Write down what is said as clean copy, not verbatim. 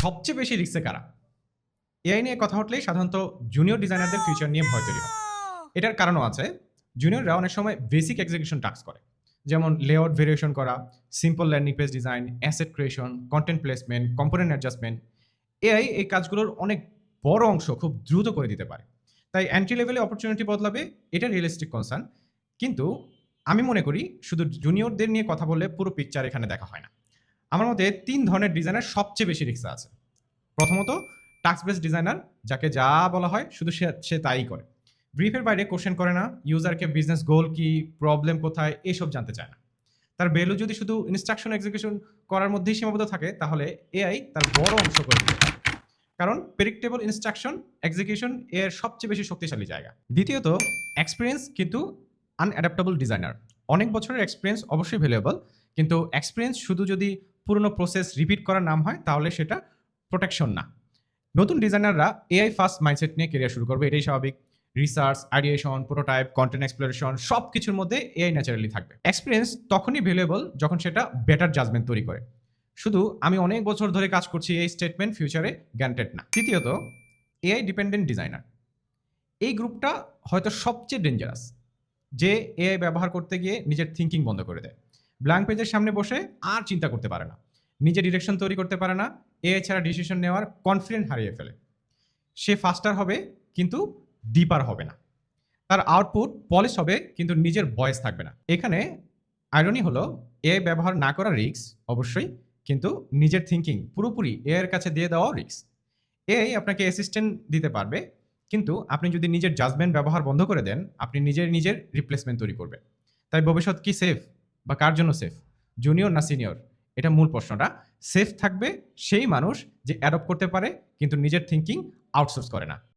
সবচেয়ে বেশি রিস্কে কারা? এআই নিয়ে কথা উঠলেই সাধারণত জুনিয়র ডিজাইনারদের ফিউচার নিয়ে ভয় তৈরি হয়। এটার কারণও আছে। জুনিয়ররা অনেক সময় বেসিক এক্সিকিউশন টাস্ক করে। যেমন লেআউট ভেরিয়েশন করা, simple landing page design, asset creation, content placement, component adjustment. AI এই কাজগুলোর অনেক বড় অংশ খুব দ্রুত করে দিতে পারে। তাই এন্ট্রি লেভেলে অপরচুনিটি বদলাবে, এটা রিয়েলিস্টিক কনসার্ন। কিন্তু আমি মনে করি শুধু জুনিয়রদের নিয়ে কথা বললে পুরো পিকচার এখানে দেখা হয় না। আমার মতে ৩ ধরনের ডিজাইনার সবচেয়ে বেশি রিস্ক আছে। প্রথমত, টাস্ক বেসড ডিজাইনার, যাকে যা বলা হয় শুধু সে তাই করে। ব্রিফের বাইরে কোশ্চেন করে না, ইউজারকে বিজনেস গোল কি, প্রবলেম কোথায় এসব জানতে চায় না। তার ভ্যালু যদি শুধু ইনস্ট্রাকশন এক্সিকিউশন করার মধ্যেই সীমাবদ্ধ থাকে, তাহলে এআই তার বড় অংশ করে দিতে পারে। কারণ প্রেডিক্টেবল ইনস্ট্রাকশন এক্সিকিউশন এর সবচেয়ে বেশি শক্তিশালী জায়গা। দ্বিতীয়ত, এক্সপিরিয়েন্স কিন্তু আনঅ্যাডাপ্টেবল ডিজাইনার। অনেক বছরের এক্সপিরিয়েন্স অবশ্যই ভ্যালুয়েবল, কিন্তু এক্সপিরিয়েন্স শুধু যদি পুরনো প্রসেস রিপিট করার নাম হয়, তাহলে সেটা প্রোটেকশন না। নতুন ডিজাইনাররা এআই ফার্স্ট মাইন্ডসেট নিয়ে কেরিয়ার শুরু করবে, এটাই স্বাভাবিক। Research, ideation, prototype, content exploration সব কিছুর মধ্যে এআই ন্যাচারালি থাকবে। এক্সপিরিয়েন্স তখনই ভ্যালুয়েবল যখন সেটা বেটার জাজমেন্ট তৈরি করে। শুধু আমি অনেক বছর ধরে কাজ করছি এই স্টেটমেন্ট ফিউচারে গ্যারান্টেড না। তৃতীয়ত, এআই ডিপেন্ডেন্ট ডিজাইনার। এই গ্রুপটা হয়তো সবচেয়ে ডেঞ্জারাস, যে এআই ব্যবহার করতে গিয়ে নিজের থিঙ্কিং বন্ধ করে দেয়। ব্ল্যাঙ্ক পেজের সামনে বসে আর চিন্তা করতে পারে না, নিজে ডিরেকশন তৈরি করতে পারে না, এআই ছাড়া ডিসিশন নেওয়ার কনফিডেন্ট হারিয়ে ফেলে। সে ফাস্টার হবে কিন্তু ডিপার হবে না। তার আউটপুট পলিশ হবে কিন্তু নিজের ভয়েস থাকবে না। এখানে আইরনি হলো, এআই ব্যবহার না করা রিস্ক অবশ্যই, কিন্তু নিজের থিঙ্কিং পুরোপুরি এআই এর কাছে দিয়ে দেওয়া রিস্ক। এআই আপনাকে অ্যাসিস্ট্যান্ট দিতে পারবে, কিন্তু আপনি যদি নিজের জাজমেন্ট ব্যবহার বন্ধ করে দেন, আপনি নিজের রিপ্লেসমেন্ট তৈরি করবেন। তাই ভবিষ্যৎ কি সেফ, বা কার জন্য সেফ, জুনিয়র না সিনিয়র? এটা মূল প্রশ্নটা। সেফ থাকবে সেই মানুষ যে অ্যাডপ্ট করতে পারে কিন্তু নিজের থিঙ্কিং আউটসোর্স করে না।